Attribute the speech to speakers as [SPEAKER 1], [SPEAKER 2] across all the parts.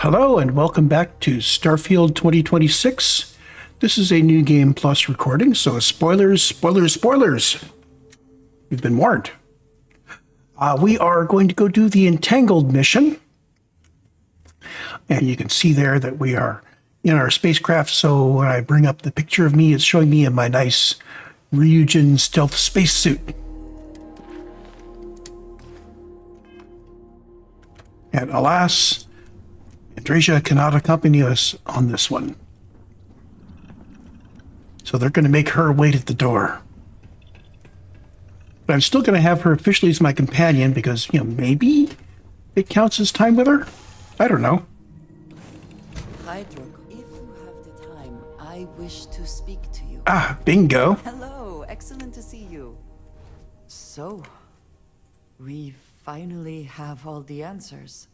[SPEAKER 1] Hello and welcome back to Starfield 2026. This is a new game plus recording, so spoilers, spoilers, spoilers. You've been warned. We are going to go do the Entangled mission. And you can see there that we are in our spacecraft, so when I bring up the picture of me, it's showing me in my nice Ryujin stealth spacesuit. And alas, Andreja cannot accompany us on this one. So they're going to make her wait at the door. But I'm still going to have her officially as my companion because, maybe it counts as time with her? I don't know.
[SPEAKER 2] Hi, Druk. If you have the time, I wish to speak to you.
[SPEAKER 1] Ah, bingo.
[SPEAKER 2] Hello, excellent to see you. So, we finally have all the answers.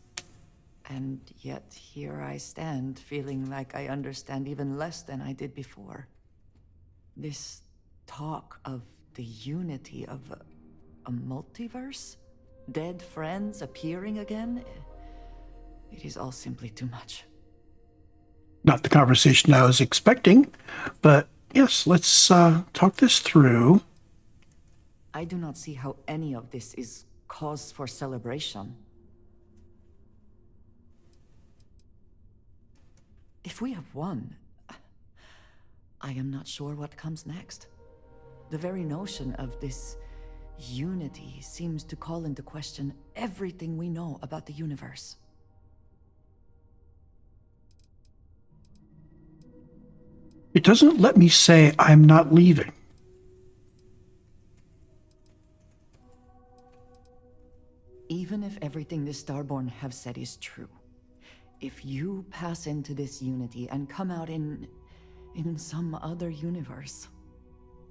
[SPEAKER 2] And yet here I stand, feeling like I understand even less than I did before. This talk of the unity of a multiverse? Dead friends appearing again? It is all simply too much.
[SPEAKER 1] Not the conversation I was expecting, but yes, let's talk this through.
[SPEAKER 2] I do not see how any of this is cause for celebration. If we have won, I am not sure what comes next. The very notion of this unity seems to call into question everything we know about the universe.
[SPEAKER 1] It doesn't let me say I'm not leaving.
[SPEAKER 2] Even if everything the Starborn have said is true, if you pass into this unity and come out in some other universe,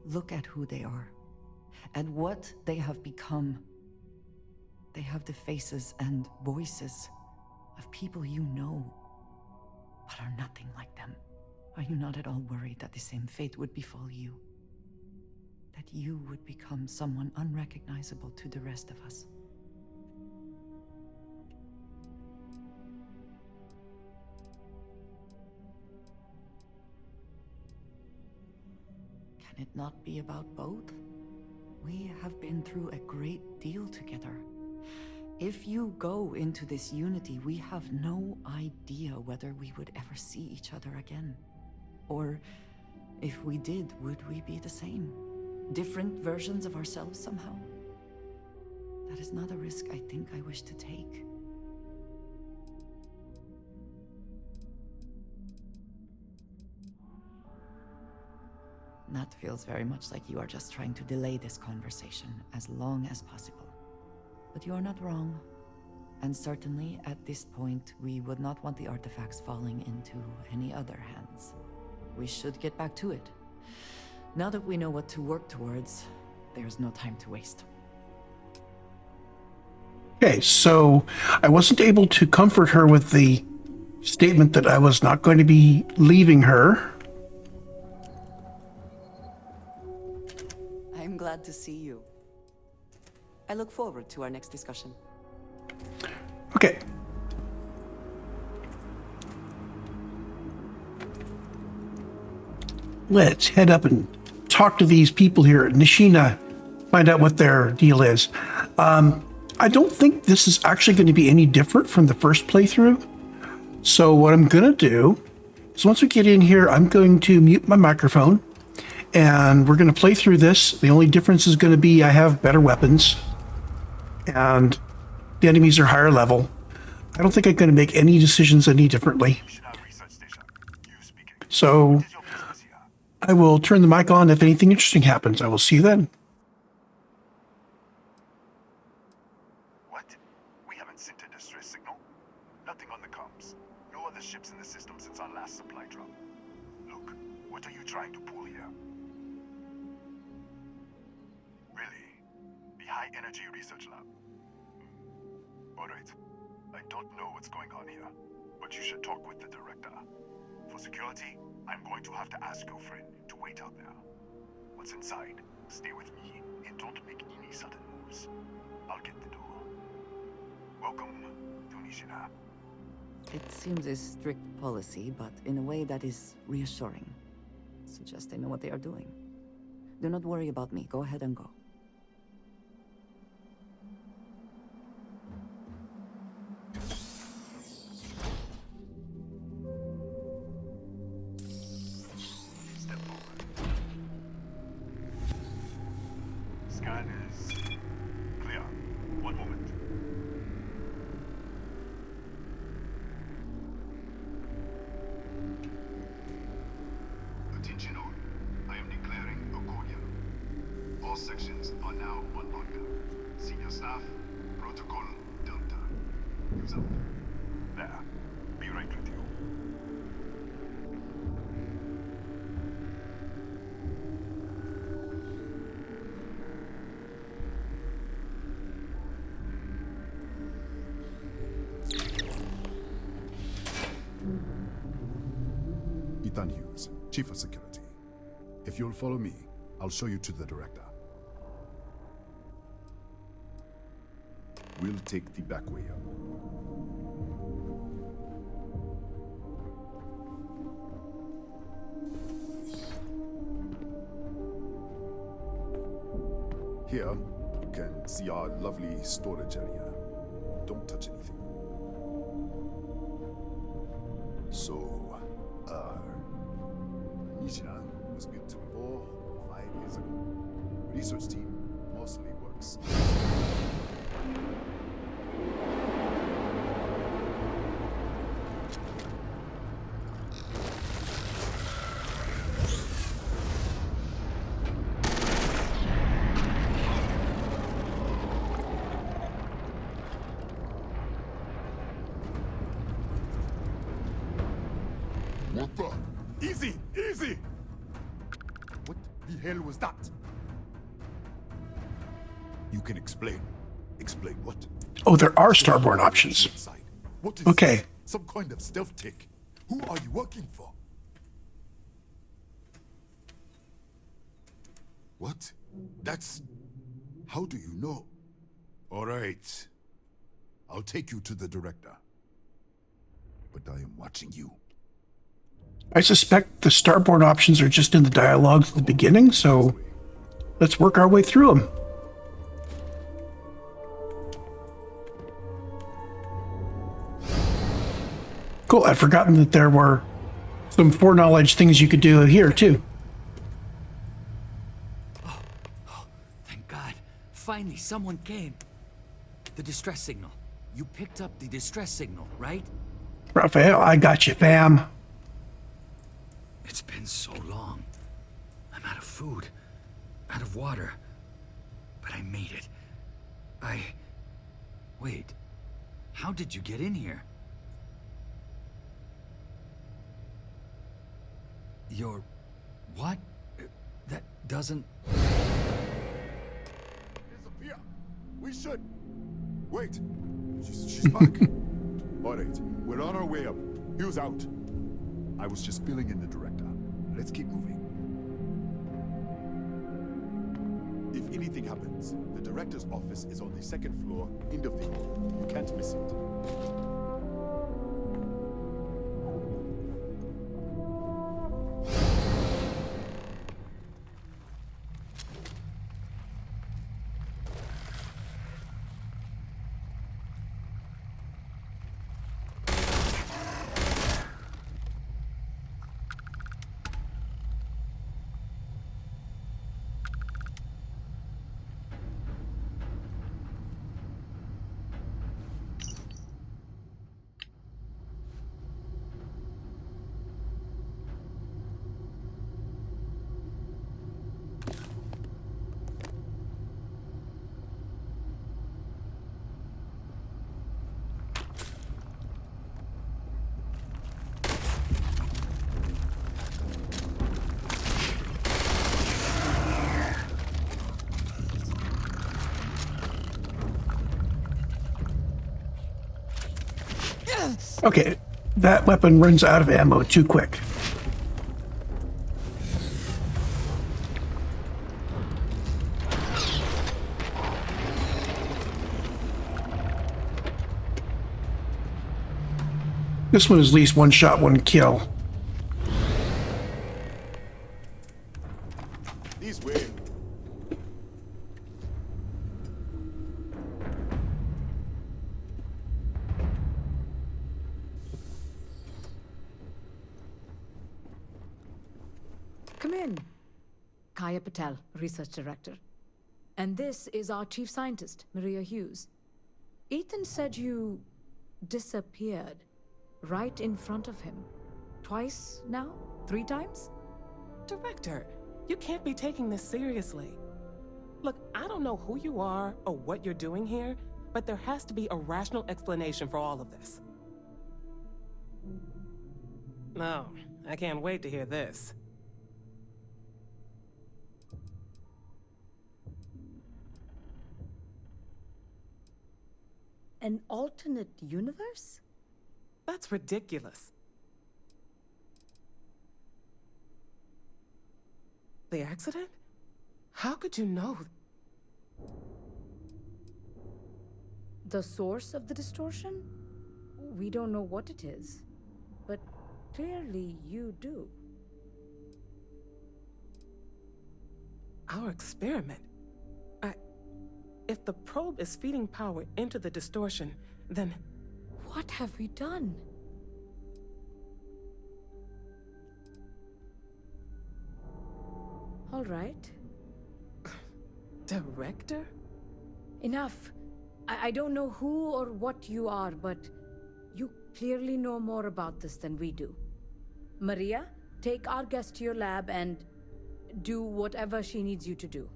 [SPEAKER 2] look at who they are, and what they have become. They have the faces and voices of people you know, but are nothing like them. Are you not at all worried that the same fate would befall you? That you would become someone unrecognizable to the rest of us? Can it not be about both? We have been through a great deal together. If you go into this unity, we have no idea whether we would ever see each other again. Or, if we did, would we be the same? Different versions of ourselves somehow? That is not a risk I think I wish to take. That feels very much like you are just trying to delay this conversation as long as possible. But you are not wrong. And certainly, at this point, we would not want the artifacts falling into any other hands. We should get back to it. Now that we know what to work towards, there's no time to waste.
[SPEAKER 1] Okay, so I wasn't able to comfort her with the statement that I was not going to be leaving her.
[SPEAKER 3] I'm glad to see you. I look forward to our next discussion.
[SPEAKER 1] Okay. Let's head up and talk to these people here at Nishina, find out what their deal is. I don't think this is actually going to be any different from the first playthrough. So what I'm going to do is once we get in here, I'm going to mute my microphone and we're going to play through this. The only difference is going to be I have better weapons and the enemies are higher level. I don't think I'm going to make any decisions any differently. So I will turn the mic on if anything interesting happens. I will see you then.
[SPEAKER 4] What? We haven't sent a distress signal? Nothing on the comms. No other ships in the system since our last supply drop. Look, what are you trying to pull here? Really? The High Energy Research Lab? Alright. I don't know what's going on here, but you should talk with the director. For security, I'm going to have to ask your friend to wait out there. What's inside, stay with me and don't make any sudden moves. I'll get the door. Welcome to Nishina.
[SPEAKER 2] It seems a strict policy, but in a way that is reassuring. Suggests they know what they are doing. Do not worry about me. Go ahead and go.
[SPEAKER 4] Step forward. Scan is clear. One moment. Attention all. I am declaring a cordial. All sections are now on lockdown. Senior staff, protocol Delta. Use up. There. Be right with you.
[SPEAKER 5] Ethan Hughes, Chief of Security. If you'll follow me, I'll show you to the director. We'll take the back way up. Here, you can see our lovely storage area. Don't touch anything. So, Nishina was built 4 or 5 years ago. Research team mostly works.
[SPEAKER 6] What the? Easy! Easy! What the hell was that? You can explain. Explain what?
[SPEAKER 1] Oh, there are starborn options.
[SPEAKER 6] Inside. What is
[SPEAKER 1] Okay.
[SPEAKER 6] this? Some kind of stealth tech. Who are you working for? What? That's... How do you know? All right. I'll take you to the director. But I am watching you.
[SPEAKER 1] I suspect the starborn options are just in the dialogues at the beginning, so let's work our way through them. Cool, I'd forgotten that there were some foreknowledge things you could do here, too.
[SPEAKER 7] Thank God. Finally, someone came. The distress signal. You picked up the distress signal, right?
[SPEAKER 1] Raphael, I got you, fam.
[SPEAKER 7] It's been so long. I'm out of food, out of water. But I made it. Wait. How did you get in here? You're... what? That doesn't...
[SPEAKER 6] Disappear! We should... Wait! She's back. All right, we're on our way up. Hughes out. I was just filling in the director. Let's keep moving. If anything happens, the director's office is on the 2nd floor, end of the hall. You can't miss it.
[SPEAKER 1] Okay, that weapon runs out of ammo too quick. This one is at least one shot, one kill.
[SPEAKER 5] This way.
[SPEAKER 8] Come in. Kaya Patel, Research Director. And this is our Chief Scientist, Maria Hughes. Ethan said you disappeared right in front of him. Twice now? 3 times?
[SPEAKER 9] Director, you can't be taking this seriously. Look, I don't know who you are or what you're doing here, but there has to be a rational explanation for all of this. No, I can't wait to hear this.
[SPEAKER 8] An alternate universe?
[SPEAKER 9] That's ridiculous. The accident? How could you know?
[SPEAKER 8] The source of the distortion? We don't know what it is, but clearly you do.
[SPEAKER 9] Our experiment? If the probe is feeding power into the distortion, then...
[SPEAKER 8] What have we done? All right.
[SPEAKER 9] Director?
[SPEAKER 8] Enough. I don't know who or what you are, but you clearly know more about this than we do. Maria, take our guest to your lab and do whatever she needs you to do.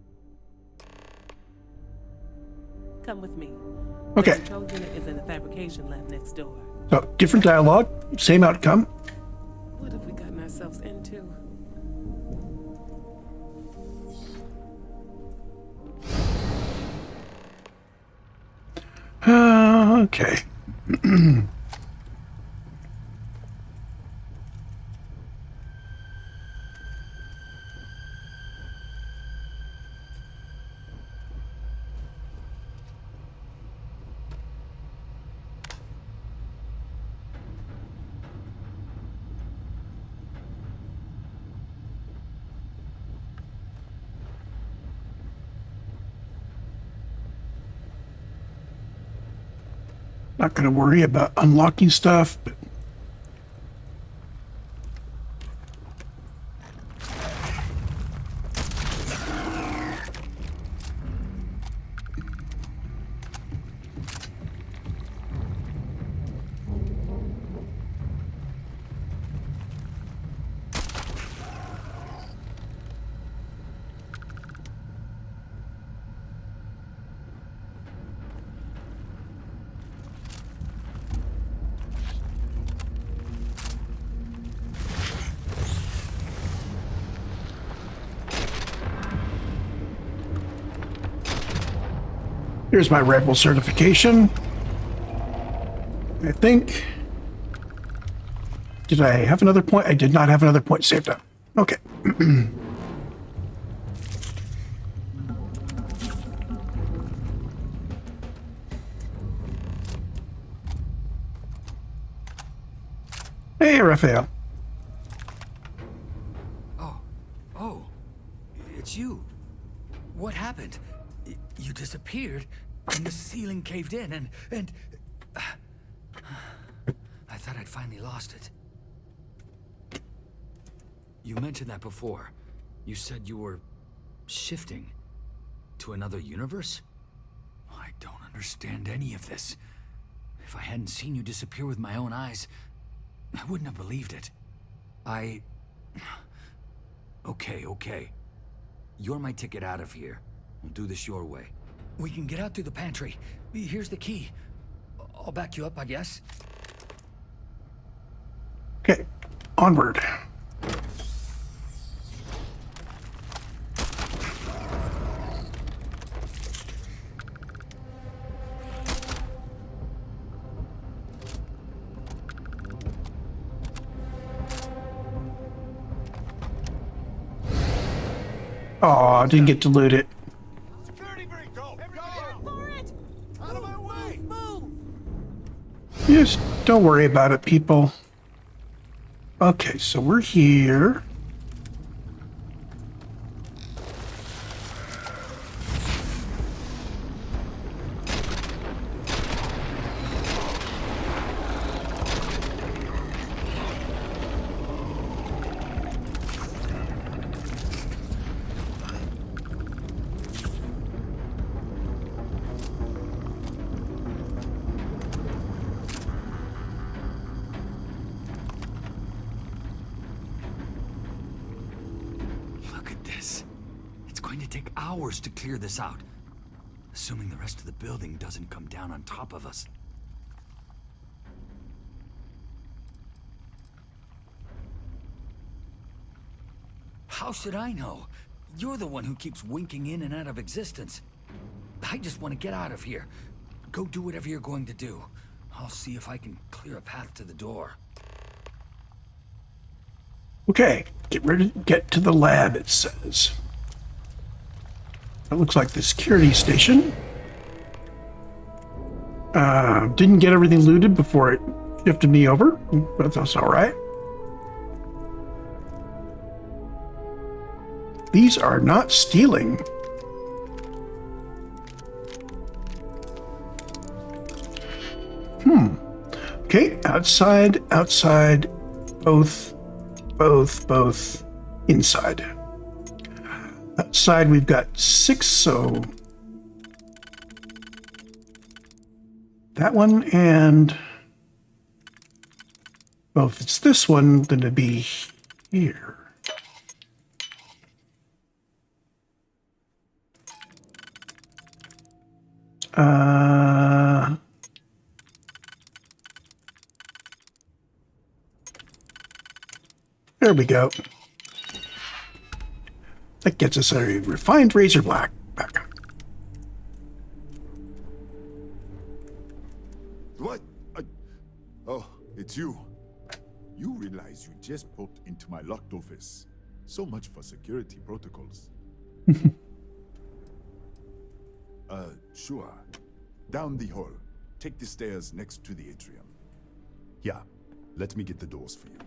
[SPEAKER 9] Come with me.
[SPEAKER 1] Okay.
[SPEAKER 9] The control unit is in the fabrication lab next door.
[SPEAKER 1] So, different dialogue, same outcome.
[SPEAKER 9] What have we gotten ourselves into?
[SPEAKER 1] Okay. Not going to worry about unlocking stuff, but here's my Rebel certification. I think. Did I have another point? I did not have another point saved up. Okay. Hey, Raphael.
[SPEAKER 7] Oh, it's you. What happened? You disappeared, and the ceiling caved in, and I thought I'd finally lost it. You mentioned that before. You said you were shifting to another universe? I don't understand any of this. If I hadn't seen you disappear with my own eyes, I wouldn't have believed it. Okay. You're my ticket out of here. We'll do this your way. We can get out through the pantry. Here's the key. I'll back you up, I guess.
[SPEAKER 1] Okay, onward. Oh, didn't get to loot it.
[SPEAKER 5] Security break, go! Everybody out for it! Out of my way! Move!
[SPEAKER 1] Just don't worry about it, people. Okay, so we're here.
[SPEAKER 7] Look at this. It's going to take hours to clear this out. Assuming the rest of the building doesn't come down on top of us. How should I know? You're the one who keeps winking in and out of existence. I just want to get out of here. Go do whatever you're going to do. I'll see if I can clear a path to the door.
[SPEAKER 1] Okay, get to the lab, it says. That looks like the security station. Didn't get everything looted before it shifted me over, but that's all right. These are not stealing. Okay, outside, both, inside. Outside we've got 6, so that one and, well, if it's this one, then it'd be here. There we go. That gets us a refined razor black back.
[SPEAKER 6] What? Oh, it's you. You realize you just popped into my locked office. So much for security protocols. Sure. Down the hall. Take the stairs next to the atrium. Yeah, let me get the doors for you.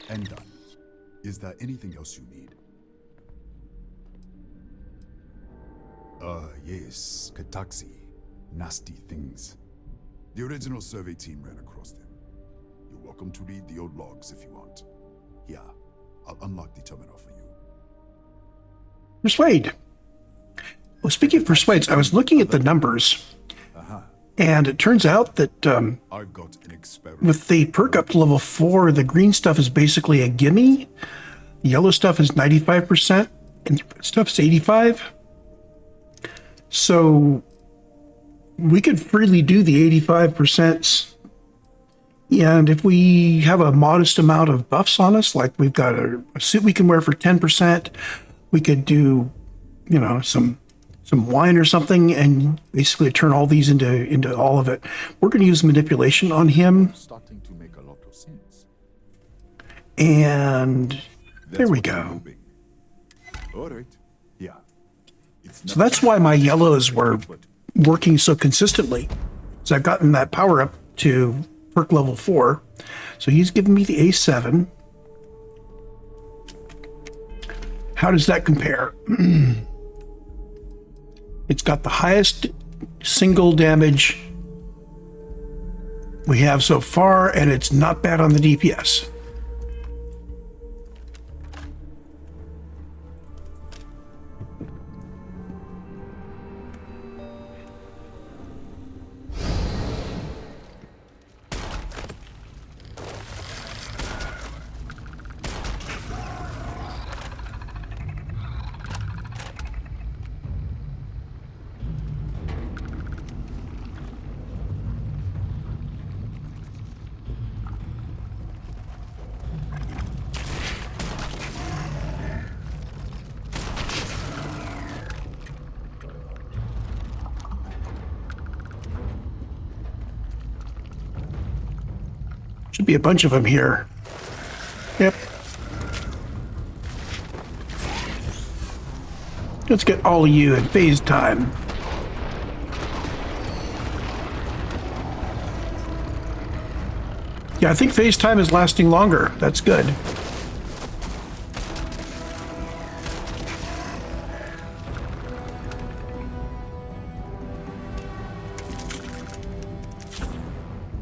[SPEAKER 6] And done. Is there anything else you need? Yes, Kataxi. Nasty things. The original survey team ran across them. You're welcome to read the old logs if you want. Yeah, I'll unlock the terminal for you.
[SPEAKER 1] Persuade. Well, speaking of persuades, I was looking at the numbers, and it turns out that
[SPEAKER 6] I've got an experiment.
[SPEAKER 1] with the perk up to level 4, the green stuff is basically a gimme. The yellow stuff is 95%, and the red stuff is 85%. So we could freely do the 85%. And if we have a modest amount of buffs on us, like we've got a suit we can wear for 10%, we could do, you know, some wine or something and basically turn all these into all of it. We're going to use manipulation on him.
[SPEAKER 6] Starting to make a lot of sense.
[SPEAKER 1] And there we go.
[SPEAKER 6] All right. Yeah.
[SPEAKER 1] So that's why my yellows were working so consistently. So I've gotten that power up to perk level 4. So he's giving me the A7. How does that compare? It's got the highest single damage we have so far, and it's not bad on the DPS. Should be a bunch of them here. Yep. Let's get all of you in phase time. Yeah, I think phase time is lasting longer. That's good.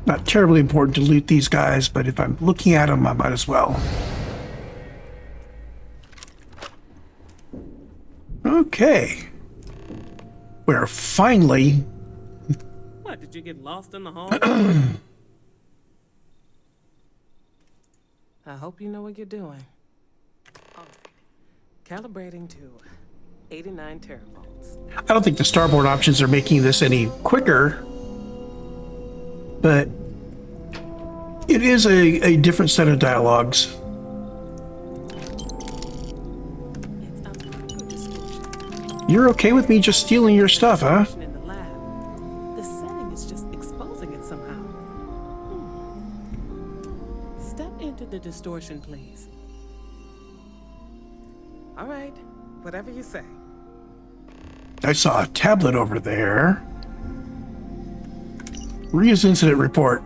[SPEAKER 1] Not terribly important to loot these guys, but if I'm looking at them, I might as well. Okay. We're finally...
[SPEAKER 9] What, did you get lost in the hall? I hope you know what you're doing. All right. Calibrating to 89 teravolts.
[SPEAKER 1] I don't think the starboard options are making this any quicker, but it is a different set of dialogues.
[SPEAKER 9] It's up to distortion.
[SPEAKER 1] You're okay with me just stealing your stuff, huh?
[SPEAKER 9] In the lab. The setting is just exposing it somehow. Step into the distortion, please. All right, whatever you say.
[SPEAKER 1] I saw a tablet over there. Ria's incident report.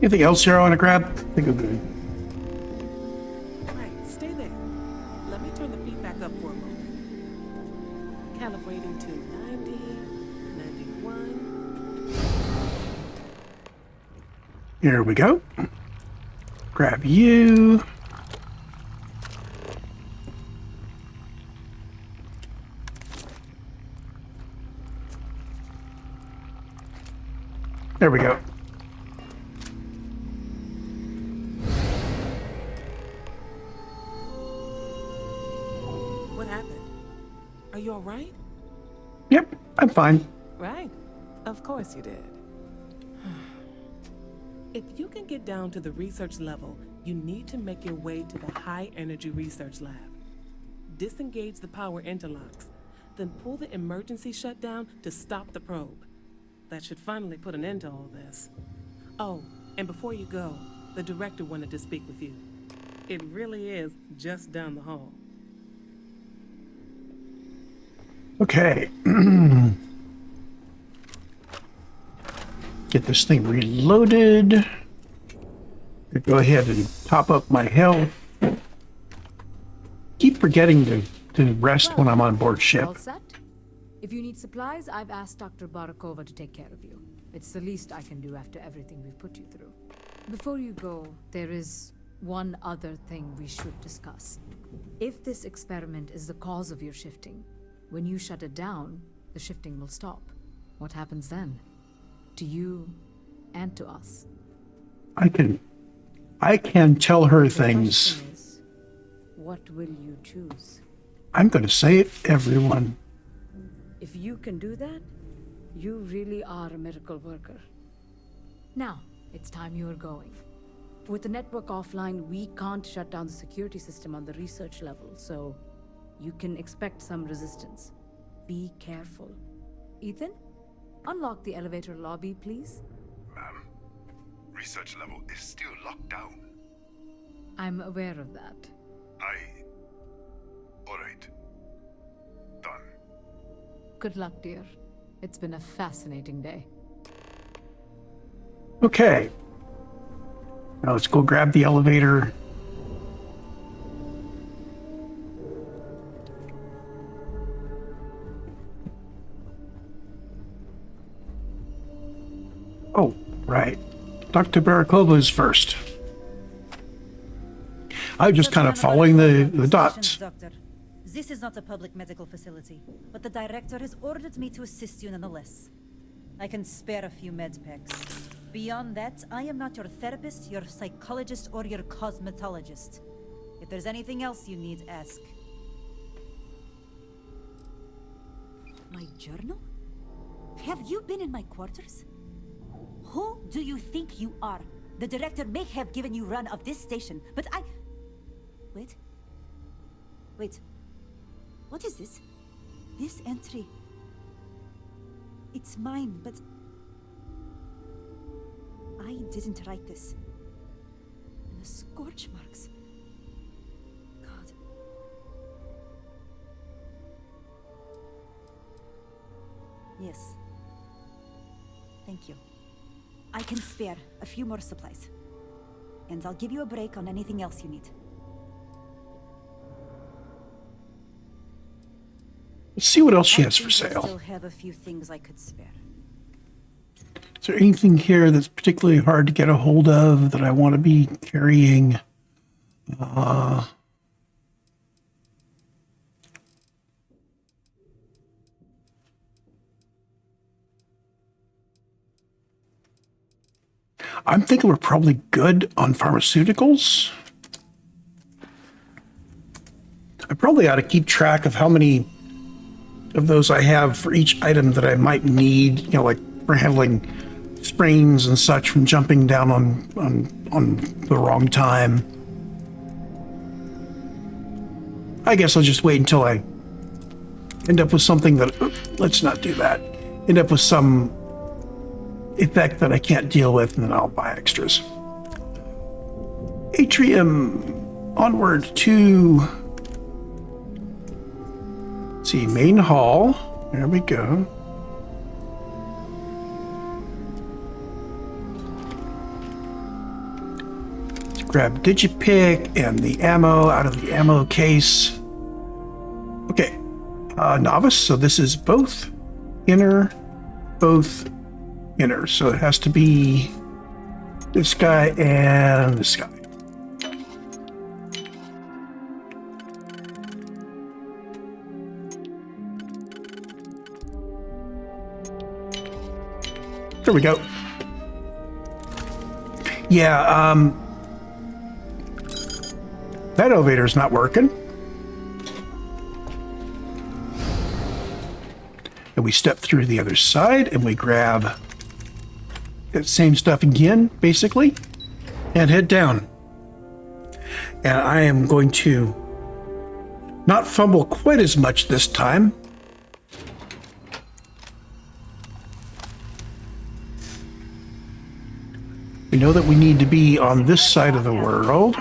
[SPEAKER 1] Anything else here I want to grab? I think I'm good.
[SPEAKER 9] Right, stay there. Let me turn the feed back up for a moment. Calibrating to 90, 91.
[SPEAKER 1] Here we go. Grab you. There we go.
[SPEAKER 9] What happened? Are you all right?
[SPEAKER 1] Yep, I'm fine.
[SPEAKER 9] Right. Of course you did. If you can get down to the research level, you need to make your way to the high-energy research lab. Disengage the power interlocks, then pull the emergency shutdown to stop the probe. That should finally put an end to all this. Oh, and before you go, the director wanted to speak with you. It really is just down the hall.
[SPEAKER 1] Okay. Get this thing reloaded. Go ahead and top up my health. Keep forgetting to rest when I'm on board ship.
[SPEAKER 8] All set? If you need supplies, I've asked Dr. Barakova to take care of you. It's the least I can do after everything we've put you through. Before you go, there is one other thing we should discuss. If this experiment is the cause of your shifting, when you shut it down, the shifting will stop. What happens then? To you and to us.
[SPEAKER 1] I can tell her
[SPEAKER 8] The
[SPEAKER 1] things.
[SPEAKER 8] question is, what will you choose?
[SPEAKER 1] I'm going to say it, everyone.
[SPEAKER 8] If you can do that, you really are a miracle worker. Now, it's time you are going. With the network offline, we can't shut down the security system on the research level, so you can expect some resistance. Be careful. Ethan, unlock the elevator lobby, please.
[SPEAKER 4] Ma'am, research level is still locked down.
[SPEAKER 8] I'm aware of that.
[SPEAKER 4] Alright. Done.
[SPEAKER 8] Good luck, dear. It's been a fascinating day.
[SPEAKER 1] Okay. Now let's go grab the elevator. Oh, right. Dr. Barakova is first. I'm just kind of following the dots.
[SPEAKER 10] Doctor, this is not a public medical facility, but the director has ordered me to assist you nonetheless. I can spare a few med packs. Beyond that, I am not your therapist, your psychologist, or your cosmetologist. If there's anything else you need, ask. My journal? Have you been in my quarters? Who do you think you are? The director may have given you run of this station, but I... Wait. Wait. What is this? This entry... It's mine, but... I didn't write this. And the scorch marks... God... Yes. Thank you. I can spare a few more supplies. And I'll give you a break on anything else you need.
[SPEAKER 1] Let's see what else she has for
[SPEAKER 10] I
[SPEAKER 1] sale.
[SPEAKER 10] still have a few things I could spare.
[SPEAKER 1] Is there anything here that's particularly hard to get a hold of that I want to be carrying? I'm thinking we're probably good on pharmaceuticals. I probably ought to keep track of how many of those I have for each item that I might need, you know, like for handling sprains and such from jumping down on the wrong time. I guess I'll just wait until I end up with something that, let's not do that, end up with some effect that I can't deal with, and then I'll buy extras. Atrium, onward to, let's see, main hall. There we go. Let's grab Digipick and the ammo out of the ammo case. Okay, novice, so this is both inner, both inner, so it has to be this guy and this guy. There we go. Yeah, that elevator's not working. And we step through the other side and we grab that same stuff again, basically, and head down. And I am going to not fumble quite as much this time. We know that we need to be on this side of the world.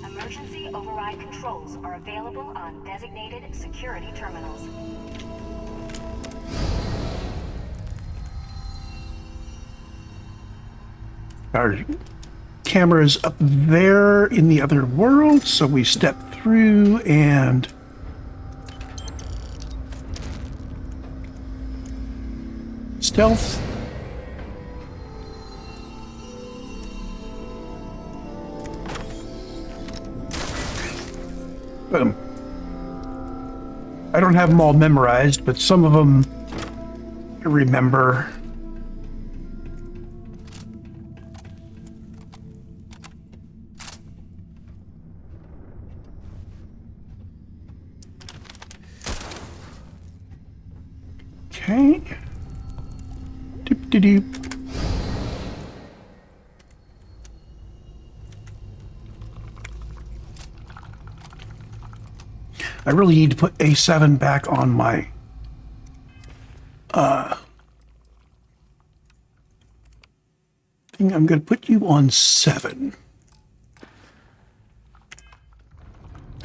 [SPEAKER 11] Emergency override controls are available on designated security terminals.
[SPEAKER 1] Our camera's up there in the other world, so we step through and stealth. Boom. I don't have them all memorized, but some of them I remember. Okay. Doop-de-doop. I really need to put A7 back on my thing. I'm going to put you on 7.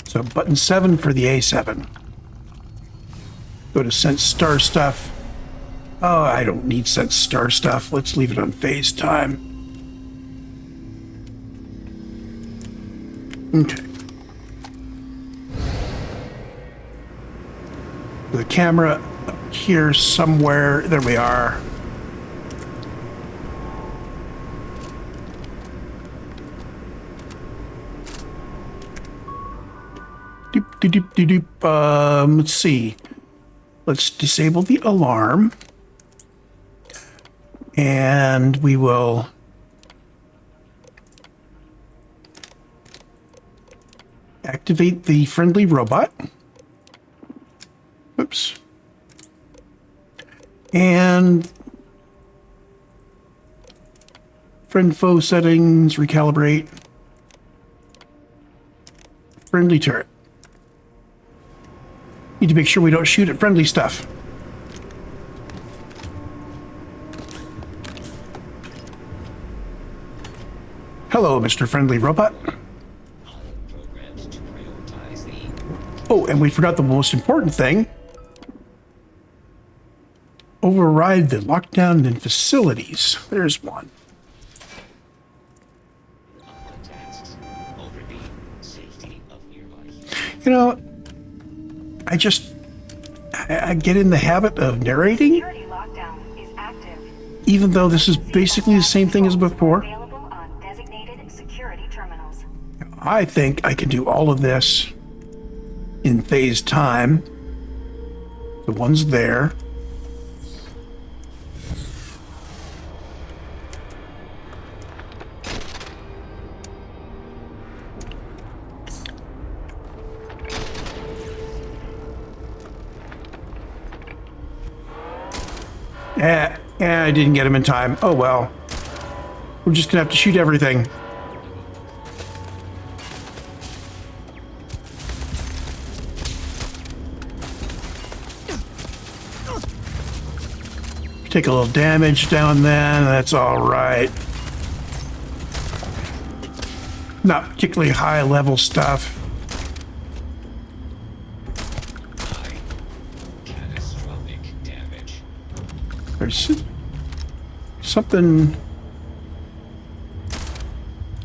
[SPEAKER 1] So button 7 for the A7. Go to sense star stuff. Oh, I don't need sense star stuff. Let's leave it on phase time. Okay. The camera up here somewhere. There we are. Doop, doop, doop, doop. Let's see. Let's disable the alarm. And we will activate the friendly robot. Oops. And friend foe settings, recalibrate. Friendly turret. Need to make sure we don't shoot at friendly stuff. Hello, Mr. Friendly Robot. Oh, and we forgot the most important thing. Override the lockdown in facilities. There's one. You know, I get in the habit of narrating,
[SPEAKER 11] Security lockdown is active.
[SPEAKER 1] even though this is basically the same thing as before.
[SPEAKER 11] Available on designated security terminals.
[SPEAKER 1] I think I can do all of this in phase time. The one's there. I didn't get him in time. Oh well. We're just gonna have to shoot everything. Take a little damage down then, that's all right. Not particularly high level stuff.
[SPEAKER 12] Catastrophic damage.
[SPEAKER 1] There's something.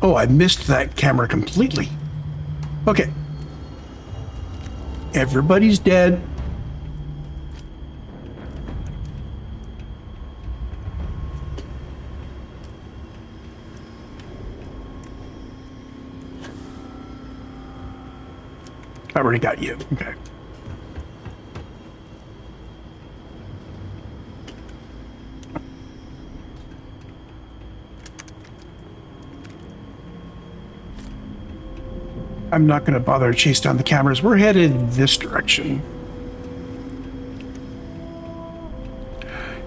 [SPEAKER 1] Oh, I missed that camera completely. Okay. Everybody's dead. I already got you. Okay. I'm not going to bother to chase down the cameras. We're headed this direction.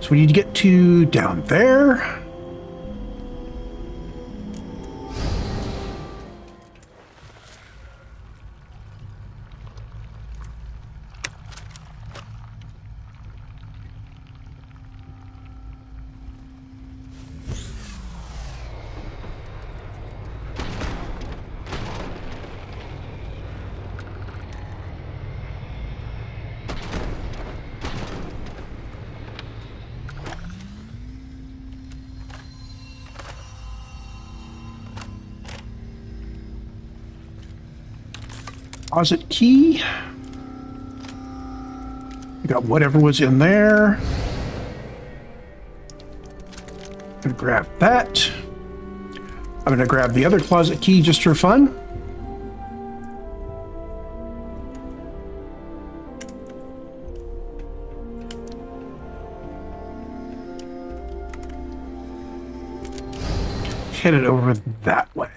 [SPEAKER 1] So we need to get to down there. Deposit key. We got whatever was in there. Gonna grab that. I'm gonna grab the other closet key just for fun. Headed over that way.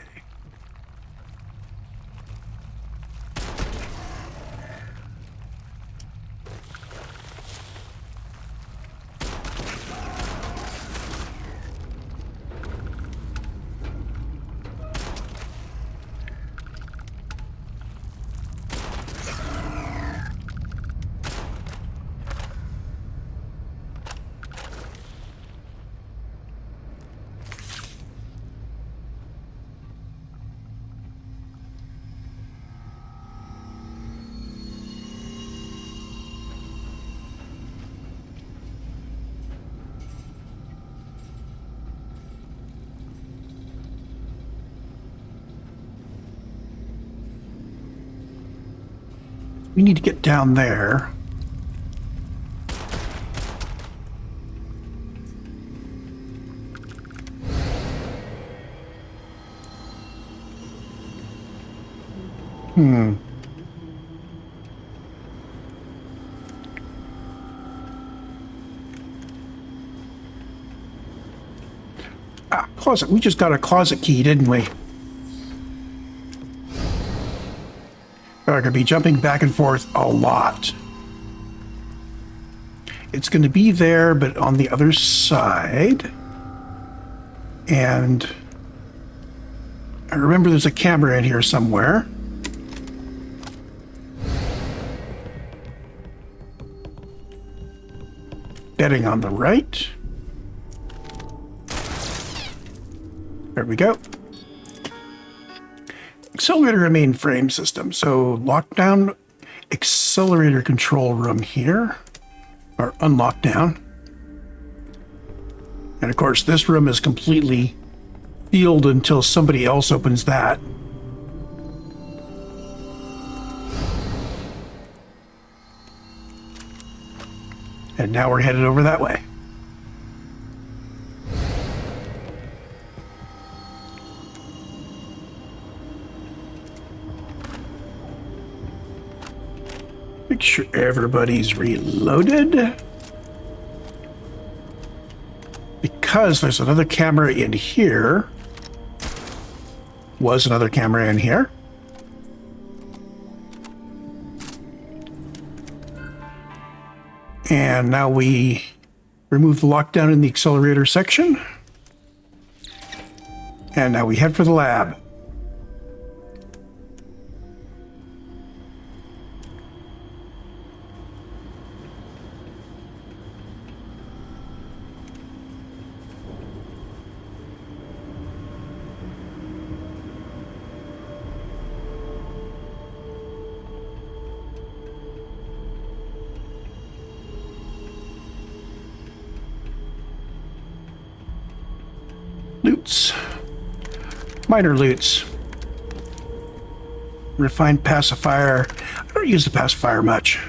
[SPEAKER 1] We need to get down there. Closet. We just got a closet key, didn't we? We're going to be jumping back and forth a lot. It's going to be there, but on the other side. And I remember there's a camera in here somewhere. Bedding on the right. There we go. Accelerator and mainframe system. So lockdown accelerator control room here. Or unlock down. And of course, this room is completely sealed until somebody else opens that. And now we're headed over that way. Make sure everybody's reloaded. Because there's another camera in here. Was another camera in here. And now we remove the lockdown in the accelerator section. And now we head for the lab. Loots. Minor loots. Refined pacifier. I don't use the pacifier much.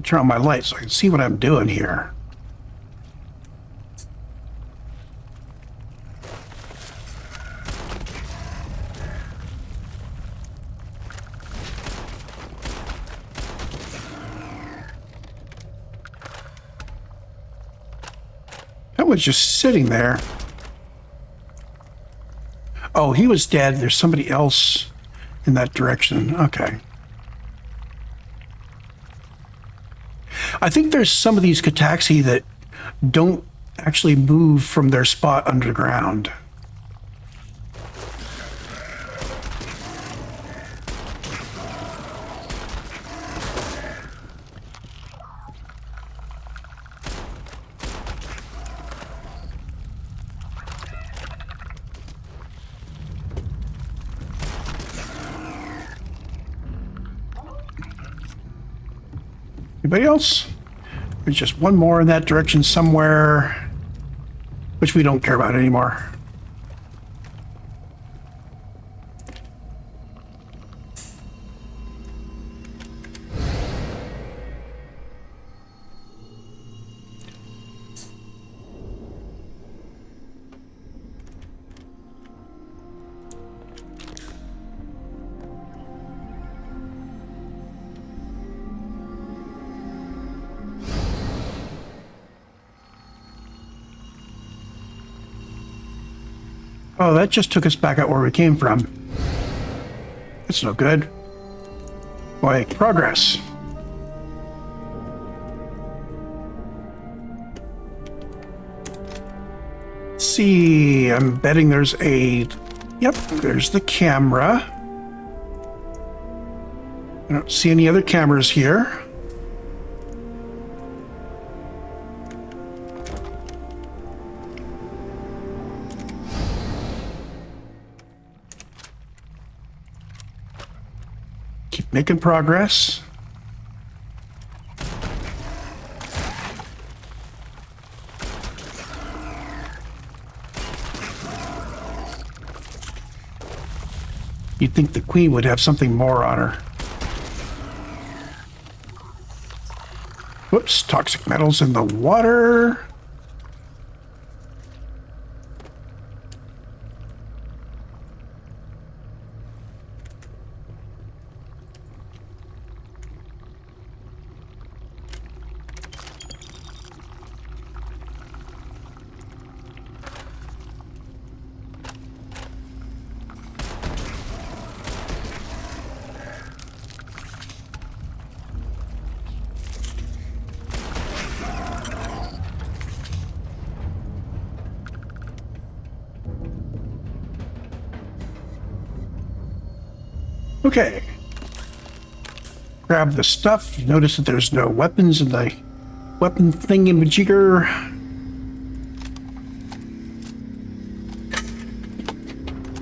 [SPEAKER 1] Turn on my light so I can see what I'm doing here. That was just sitting there. Oh, he was dead. There's somebody else in that direction. Okay. I think there's some of these Cataxi that don't actually move from their spot underground. Anybody else? There's just one more in that direction somewhere, which we don't care about anymore. Oh, that just took us back out where we came from. That's no good. Boy, progress. Let's see, I'm betting there's a... Yep, there's the camera. I don't see any other cameras here. Making progress. You'd think the Queen would have something more on her. Whoops, toxic metals in the water. Okay. Grab the stuff. Notice that there's no weapons in the weapon thingamajigger.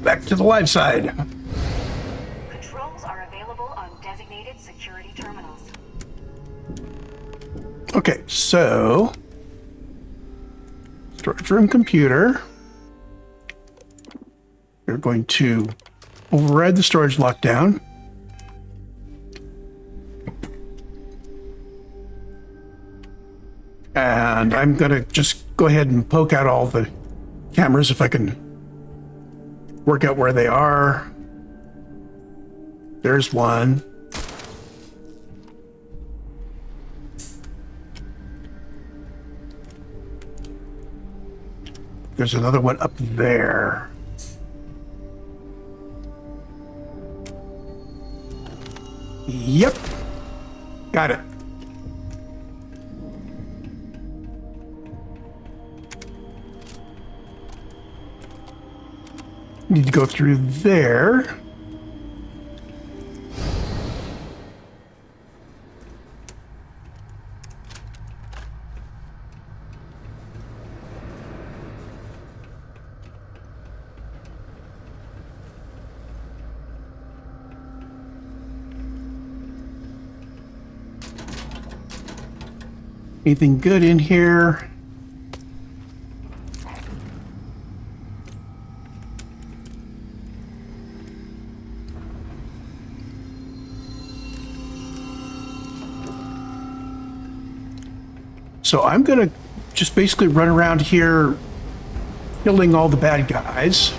[SPEAKER 1] Back to the live side.
[SPEAKER 11] Controls are available on designated security terminals.
[SPEAKER 1] Okay, so storage room computer. We're going to override the storage lockdown. And I'm going to just go ahead and poke out all the cameras if I can work out where they are. There's one. There's another one up there. Yep. Got it. Need to go through there. Anything good in here? So I'm gonna just basically run around here killing all the bad guys.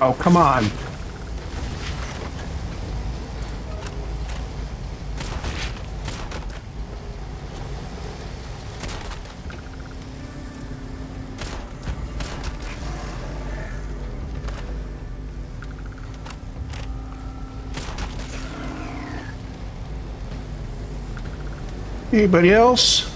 [SPEAKER 1] Oh, come on. Anybody else?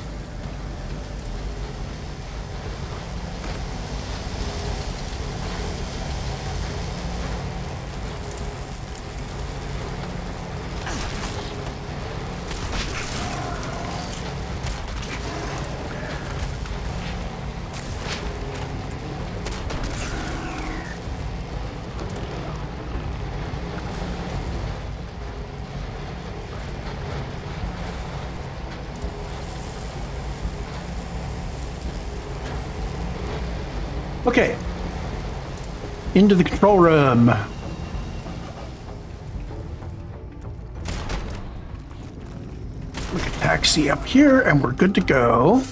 [SPEAKER 1] Okay. Into the control room. We can taxi up here and we're good to go.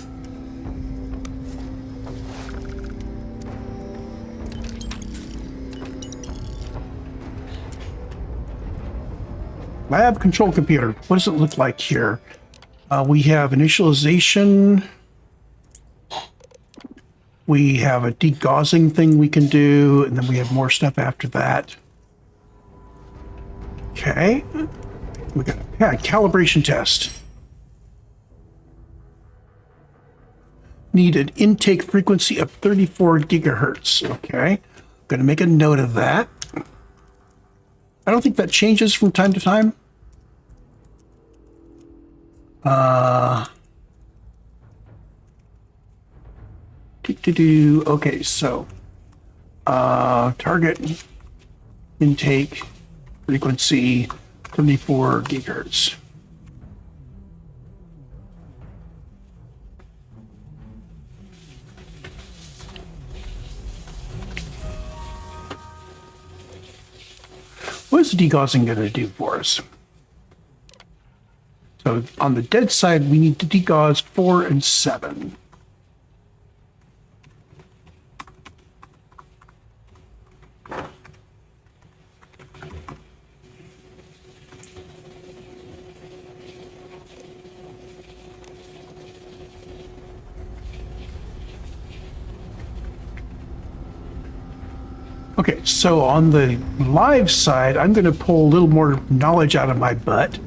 [SPEAKER 1] Lab control computer. What does it look like here? We have initialization. We have a degaussing thing we can do, and then we have more stuff after that. Okay. We got a calibration test. Need an intake frequency of 34 gigahertz. Okay. Going to make a note of that. I don't think that changes from time to time. Okay, so target intake frequency 34 gigahertz. What is degaussing going to do for us? So on the dead side, we need to degauss 4 and 7. Okay, so on the live side, I'm going to pull a little more knowledge out of my butt.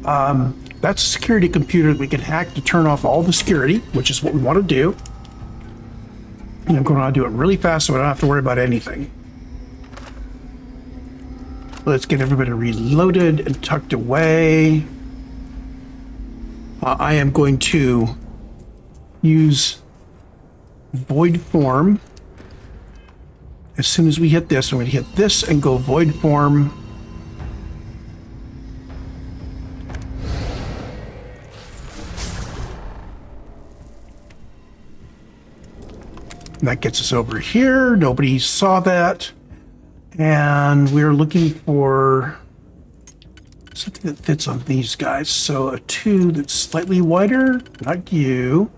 [SPEAKER 1] That's a security computer that we can hack to turn off all the security, which is what we want to do. And I'm going to do it really fast so I don't have to worry about anything. Let's get everybody reloaded and tucked away. I am going to use void form. As soon as we hit this, I'm going to hit this and go void form. And that gets us over here. Nobody saw that. And we're looking for something that fits on these guys. So a 2 that's slightly wider, not you.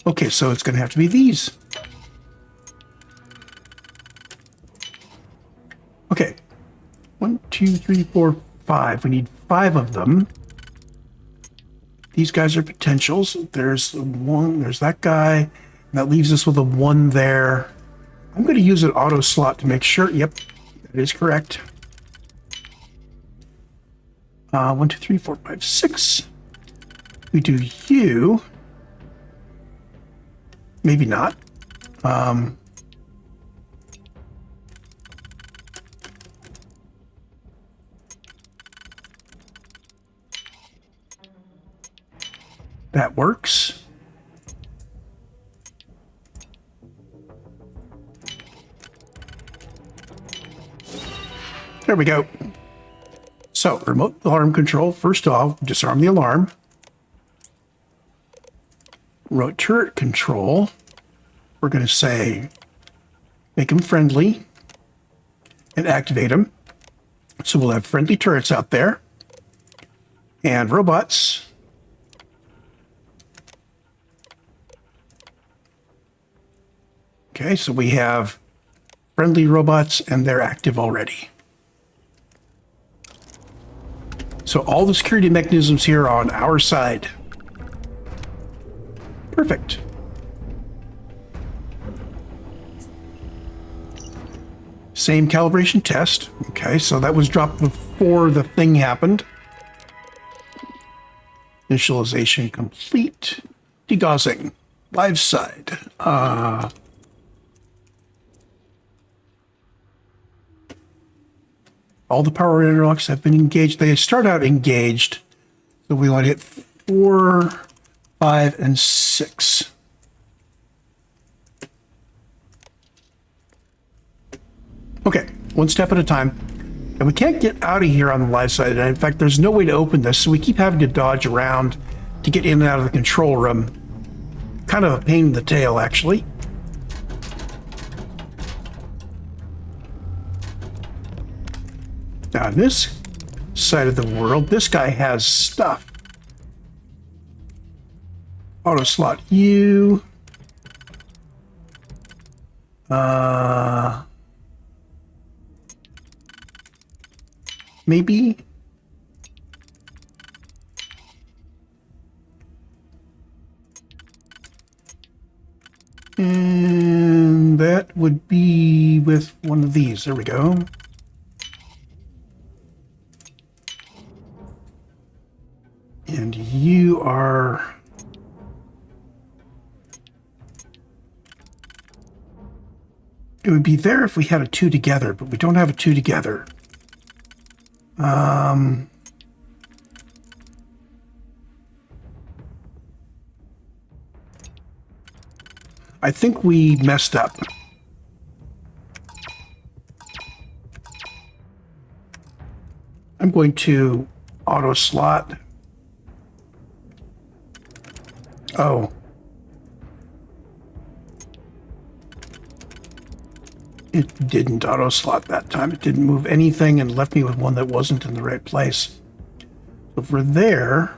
[SPEAKER 1] Okay, so it's going to have to be these. Okay. 1, 2, 3, 4, 5. We need 5 of them. These guys are potentials. There's the one, there's that guy. And that leaves us with a 1 there. I'm going to use an auto slot to make sure. Yep, that is correct. 1, 2, 3, 4, 5, 6. We do you. Maybe not. That works. There we go. So, remote alarm control. First off, disarm the alarm. Remote turret control. We're going to say, make them friendly and activate them. So we'll have friendly turrets out there. And robots. Okay, so we have friendly robots and they're active already. So all the security mechanisms here are on our side. Perfect. Same calibration test. Okay, so that was dropped before the thing happened. Initialization complete. Degaussing. Live side. All the power interlocks have been engaged. They start out engaged. So we want to hit 4, 5, and 6. Okay, one step at a time. And we can't get out of here on the live side. And in fact, there's no way to open this, so we keep having to dodge around to get in and out of the control room. Kind of a pain in the tail, actually. Now, on this side of the world, this guy has stuff. Auto slot you. Maybe. And that would be with one of these. There we go. And you are... It would be there if we had a 2 together, but we don't have a 2 together. I think we messed up. I'm going to auto slot. Oh. It didn't auto slot that time. It didn't move anything and left me with one that wasn't in the right place. So for there,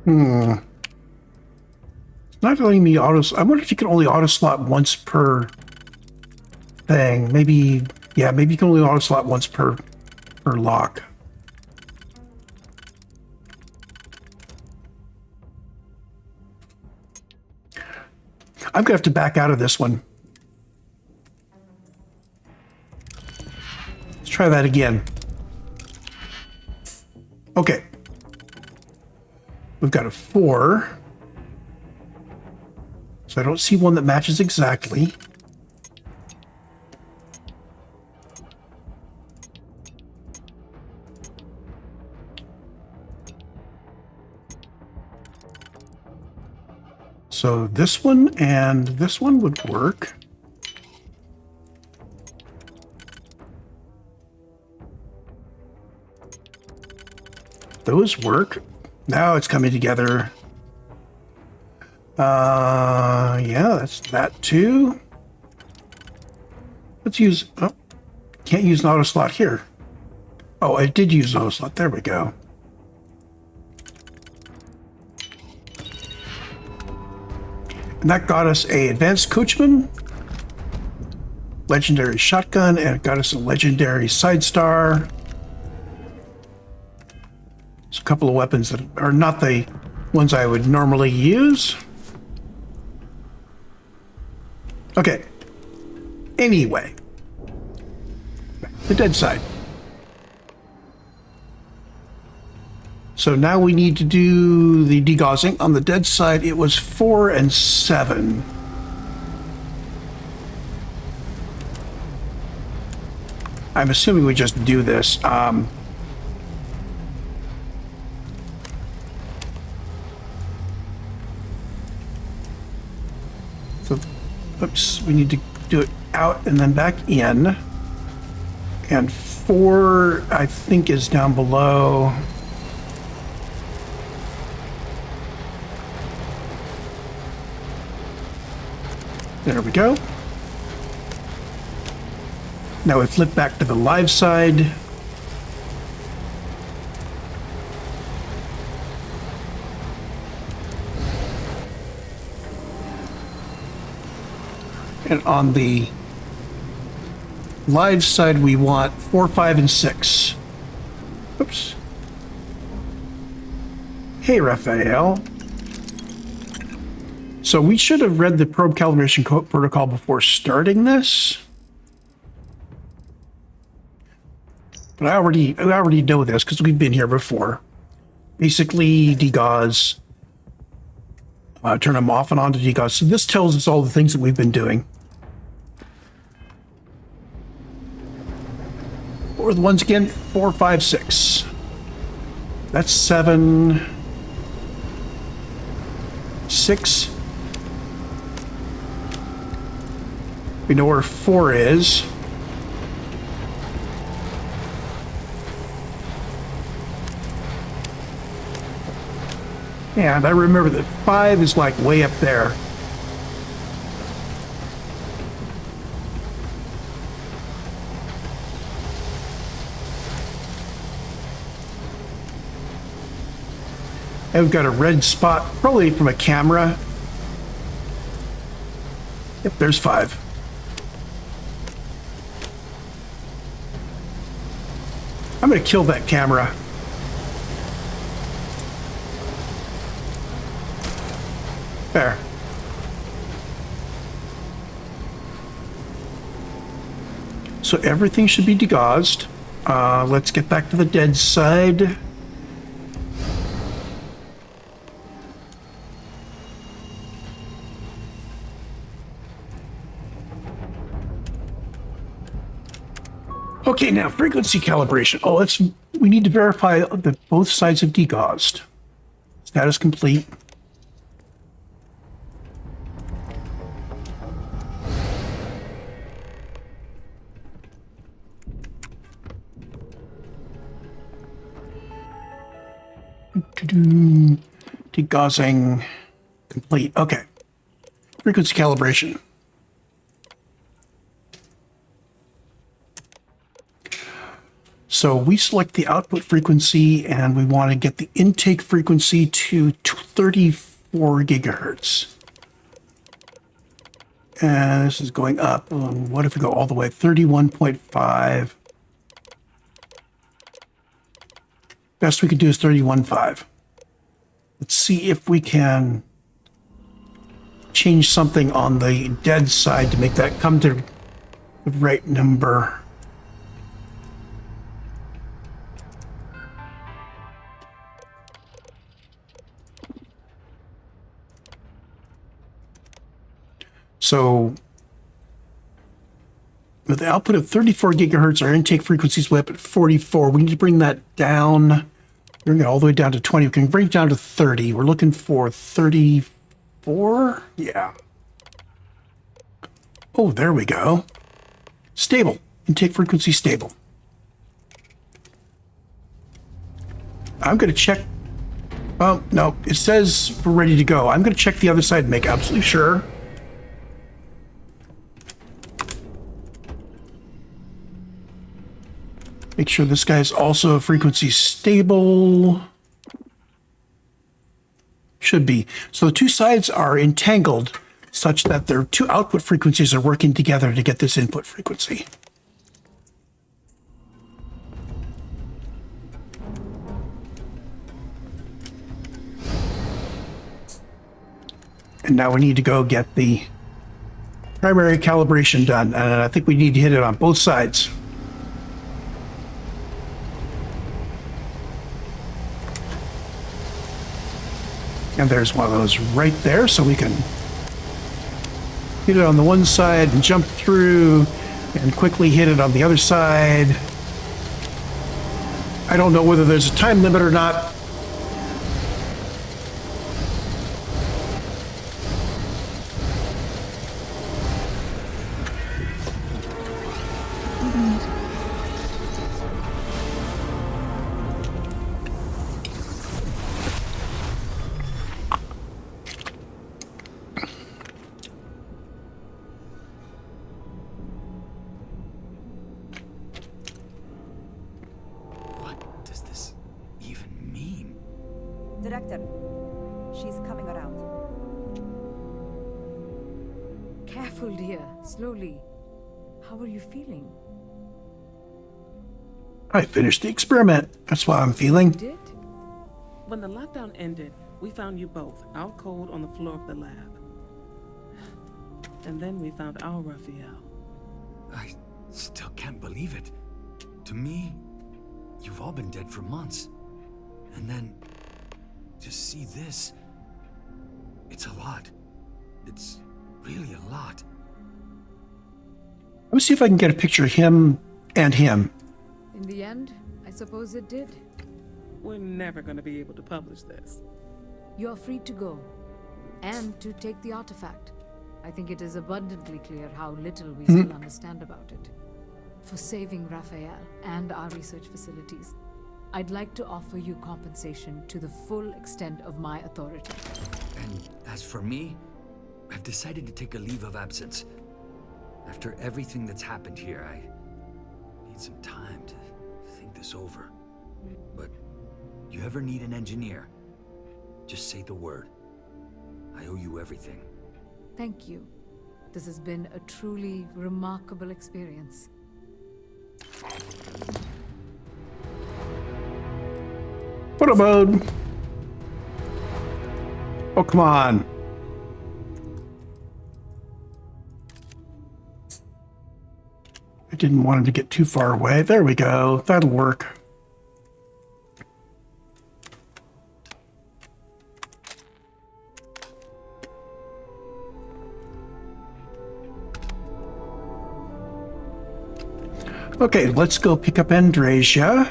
[SPEAKER 1] It's not letting me auto. I wonder if you can only auto slot once per thing. Maybe, yeah, maybe you can only auto slot once per lock. I'm gonna have to back out of this one. Let's try that again. Okay. We've got a 4. So I don't see one that matches exactly. So this one and this one would work. Those work. Now it's coming together. Yeah, that's that too. Let's use, oh, can't use an auto slot here. Oh, I did use an auto slot. There we go. And that got us a advanced coachman, legendary shotgun, and it got us a legendary side star. There's a couple of weapons that are not the ones I would normally use. Okay. Anyway, the dead side. So now we need to do the degaussing. On the dead side, it was 4 and 7. I'm assuming we just do this. So, oops, we need to do it out and then back in. And 4, I think, is down below. There we go. Now we flip back to the live side. And on the live side, we want 4, 5, and 6. Oops. Hey, Raphael. So we should have read the probe calibration protocol before starting this. But I already know this because we've been here before. Basically, degauss. Turn them off and on to degauss. So this tells us all the things that we've been doing. What were the ones again? 4, 5, 6. That's 7. 6. We know where 4 is. And I remember that 5 is like way up there. And we've got a red spot, probably from a camera. Yep, there's 5. I'm going to kill that camera. There. So everything should be degaussed. Let's get back to the dead side. Okay, now frequency calibration. Oh, we need to verify that both sides have degaussed. Status complete. Degaussing complete. Okay. Frequency calibration. So we select the output frequency and we want to get the intake frequency to 34 gigahertz. And this is going up. What if we go all the way? 31.5. Best we can do is 31.5. Let's see if we can change something on the dead side to make that come to the right number. So with the output of 34 gigahertz, our intake frequency is way up at 44. We need to bring that down. We're going to get all the way down to 20. We can bring it down to 30. We're looking for 34. Yeah. Oh, there we go. Stable. Intake frequency stable. I'm going to check. Oh, no. It says we're ready to go. I'm going to check the other side and make absolutely sure. Make sure this guy's also frequency stable. Should be. So the two sides are entangled such that their two output frequencies are working together to get this input frequency. And now we need to go get the primary calibration done. And I think we need to hit it on both sides. And there's one of those right there, so we can hit it on the one side and jump through and quickly hit it on the other side. I don't know whether there's a time limit or not.
[SPEAKER 10] Director, she's coming around.
[SPEAKER 8] Careful, dear. Slowly. How are you feeling?
[SPEAKER 1] I finished the experiment. That's why I'm feeling.
[SPEAKER 8] You did?
[SPEAKER 9] When the lockdown ended, we found you both out cold on the floor of the lab. And then we found our Raphael.
[SPEAKER 7] I still can't believe it. To me, you've all been dead for months. And then, just see this. It's a lot. It's really a lot.
[SPEAKER 1] Let me see if I can get a picture of him and him.
[SPEAKER 8] In the end, I suppose it did.
[SPEAKER 9] We're never going to be able to publish this.
[SPEAKER 8] You're free to go. And to take the artifact. I think it is abundantly clear how little we still understand about it. For saving Raphael and our research facilities, I'd like to offer you compensation to the full extent of my authority.
[SPEAKER 7] And as for me, I've decided to take a leave of absence. After everything that's happened here, I need some time to think this over. But you ever need an engineer, just say the word. I owe you everything.
[SPEAKER 8] Thank you. This has been a truly remarkable experience.
[SPEAKER 1] What about? Oh, come on. I didn't want him to get too far away. There we go. That'll work. Okay, let's go pick up Andreja.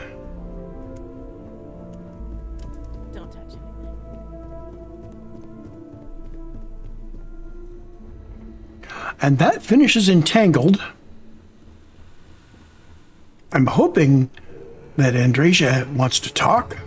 [SPEAKER 9] Don't touch anything.
[SPEAKER 1] And that finishes Entangled. I'm hoping that Andreja wants to talk.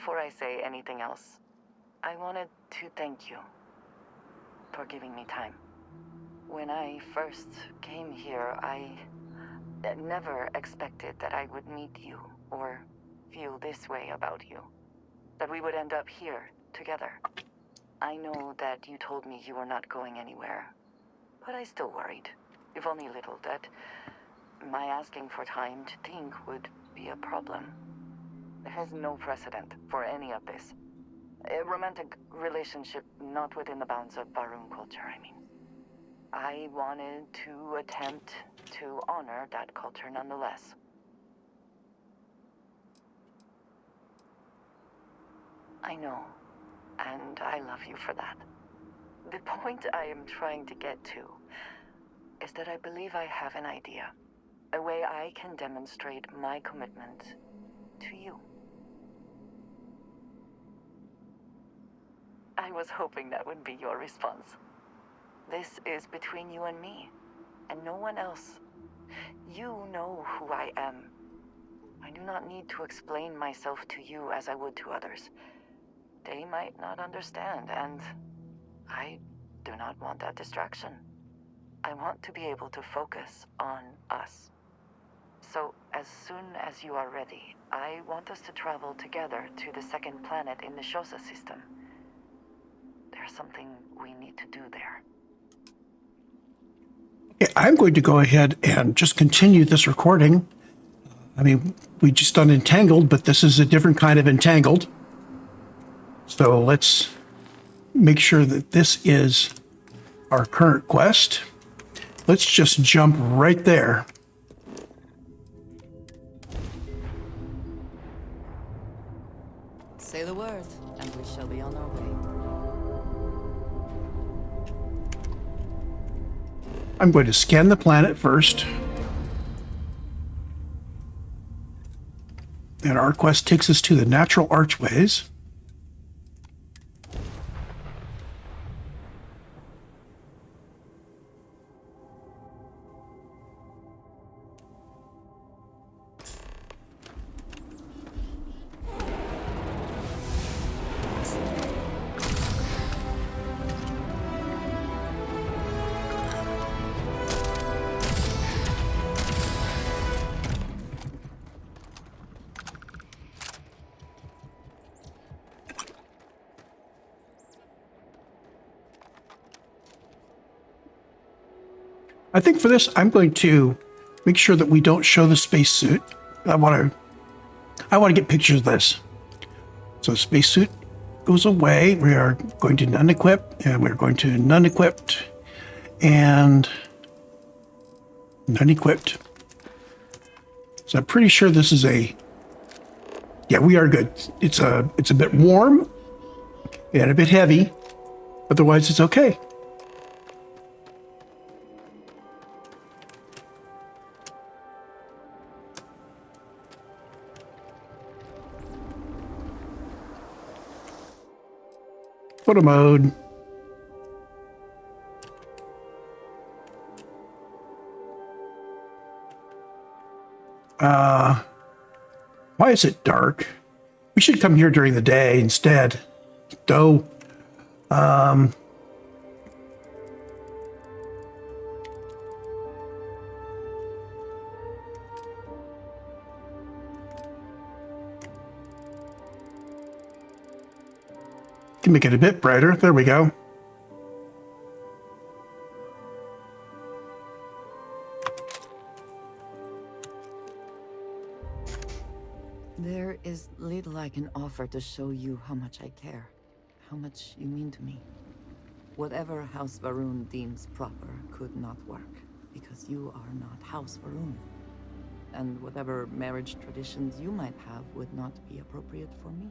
[SPEAKER 2] Before I say anything else, I wanted to thank you for giving me time. When I first came here, I never expected that I would meet you or feel this way about you. That we would end up here together. I know that you told me you were not going anywhere, but I still worried, if only a little, that my asking for time to think would be a problem. There is no precedent for any of this. A romantic relationship not within the bounds of Barun culture, I mean. I wanted to attempt to honor that culture nonetheless. I know, and I love you for that. The point I am trying to get to is that I believe I have an idea. A way I can demonstrate my commitment to you. I was hoping that would be your response. This is between you and me, and no one else. You know who I am. I do not need to explain myself to you as I would to others. They might not understand, and I do not want that distraction. I want to be able to focus on us. So, as soon as you are ready, I want us to travel together to the second planet in the Shosa system. There's something we need to do there.
[SPEAKER 1] Okay, I'm going to go ahead and just continue this recording. I mean, we just done Entangled, but this is a different kind of Entangled. So let's make sure that this is our current quest. Let's just jump right there.
[SPEAKER 2] Say the word, and we shall be on our way.
[SPEAKER 1] I'm going to scan the planet first. And our quest takes us to the natural archways. I think for this, I'm going to make sure that we don't show the spacesuit. I want to get pictures of this. So spacesuit goes away. We are going to non-equipped, and we're going to non-equipped, and non-equipped. So I'm pretty sure this is yeah, we are good. It's a bit warm and a bit heavy. Otherwise, it's okay. Photo mode. Why is it dark? We should come here during the day instead. Dough. Can make it a bit brighter. There we go.
[SPEAKER 2] There is little I can offer to show you how much I care, how much you mean to me. Whatever House Varun deems proper could not work, because you are not House Varun. And whatever marriage traditions you might have would not be appropriate for me.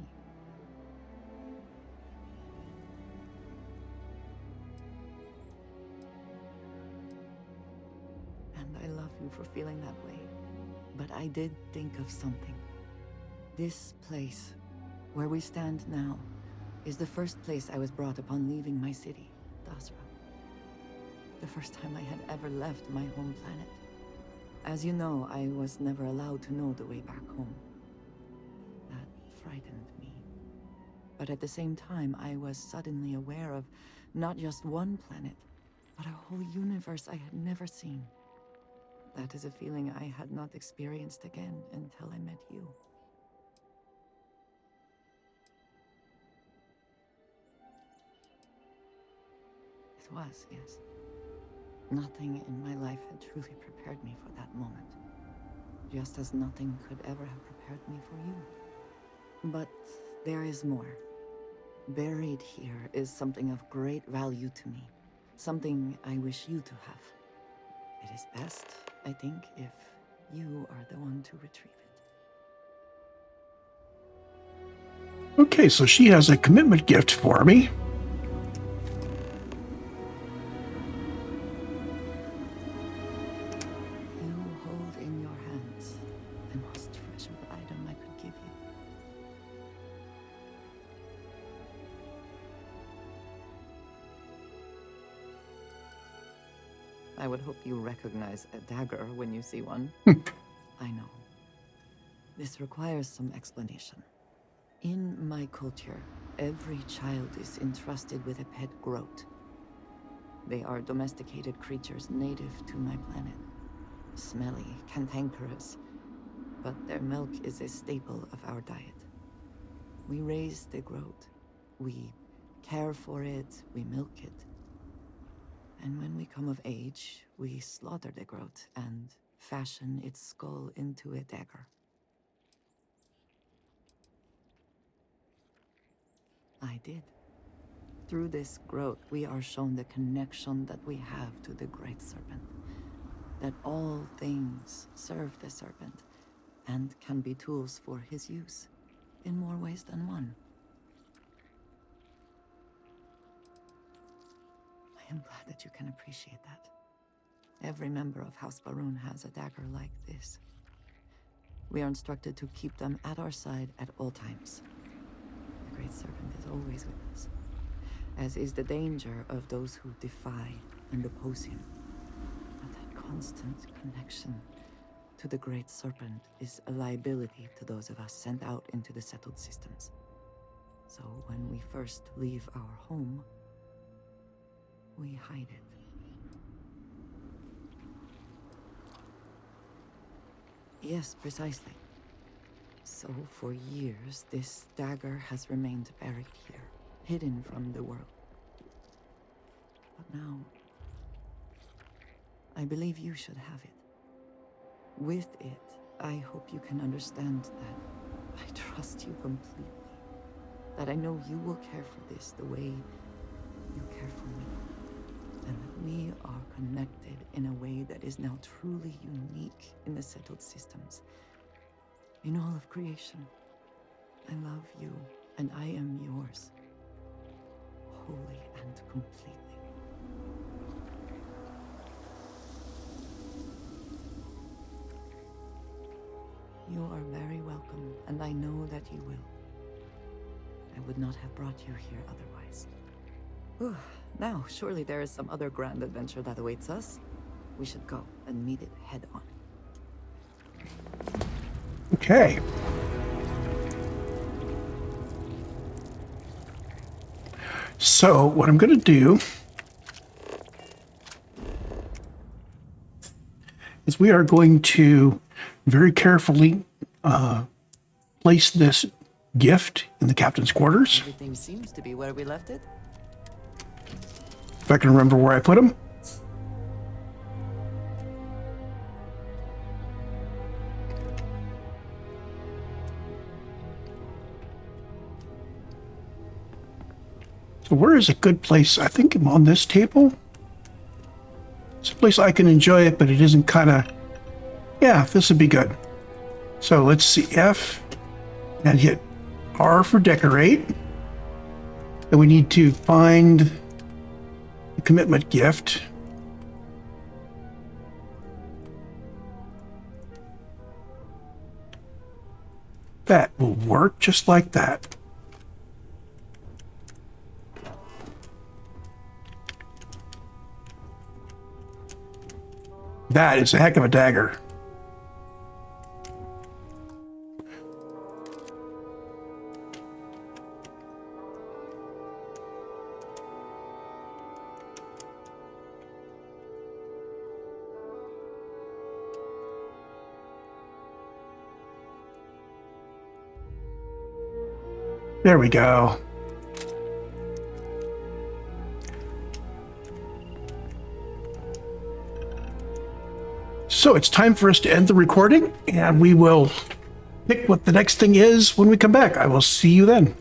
[SPEAKER 2] And I love you for feeling that way. But I did think of something. This place, where we stand now, is the first place I was brought upon leaving my city, Dasra. The first time I had ever left my home planet. As you know, I was never allowed to know the way back home. That frightened me. But at the same time, I was suddenly aware of not just one planet, but a whole universe I had never seen. That is a feeling I had not experienced again until I met you. It was, yes. Nothing in my life had truly prepared me for that moment. Just as nothing could ever have prepared me for you. But there is more. Buried here is something of great value to me. Something I wish you to have. It is best, I think, if you are the one to retrieve it.
[SPEAKER 1] Okay, so she has a commitment gift for me.
[SPEAKER 2] You hold in your hands the most treasured item I could give you. I would hope you recognize a dagger when you see one. I know. This requires some explanation. In my culture, every child is entrusted with a pet groat. They are domesticated creatures native to my planet. Smelly, cantankerous, but their milk is a staple of our diet. We raise the groat. We care for it, we milk it. And when we come of age, we slaughter the groat and fashion its skull into a dagger. I did. Through this groat, we are shown the connection that we have to the Great Serpent. That all things serve the Serpent, and can be tools for his use, in more ways than one. I am glad that you can appreciate that. Every member of House Varun has a dagger like this. We are instructed to keep them at our side at all times. The Great Serpent is always with us, as is the danger of those who defy and oppose him. But that constant connection to the Great Serpent is a liability to those of us sent out into the settled systems. So when we first leave our home, we hide it. Yes, precisely. So for years, this dagger has remained buried here, hidden from the world. But now, I believe you should have it. With it, I hope you can understand that I trust you completely. That I know you will care for this the way you care for me. And that we are connected in a way that is now truly unique in the settled systems. In all of creation, I love you, and I am yours. Wholly and completely. You are very welcome, and I know that you will. I would not have brought you here otherwise. Whew. Now, surely there is some other grand adventure that awaits us. We should go and meet it head on.
[SPEAKER 1] Okay. So what I'm going to do is we are going to very carefully place this gift in the captain's quarters.
[SPEAKER 2] Everything seems to be where we left it.
[SPEAKER 1] If I can remember where I put him. So where is a good place? I think I'm on this table. It's a place I can enjoy it, but it isn't kind of... Yeah, this would be good. So let's see F and hit R for decorate. And we need to find the commitment gift. That will work just like that. That is a heck of a dagger. There we go. So it's time for us to end the recording, and we will pick what the next thing is when we come back. I will see you then.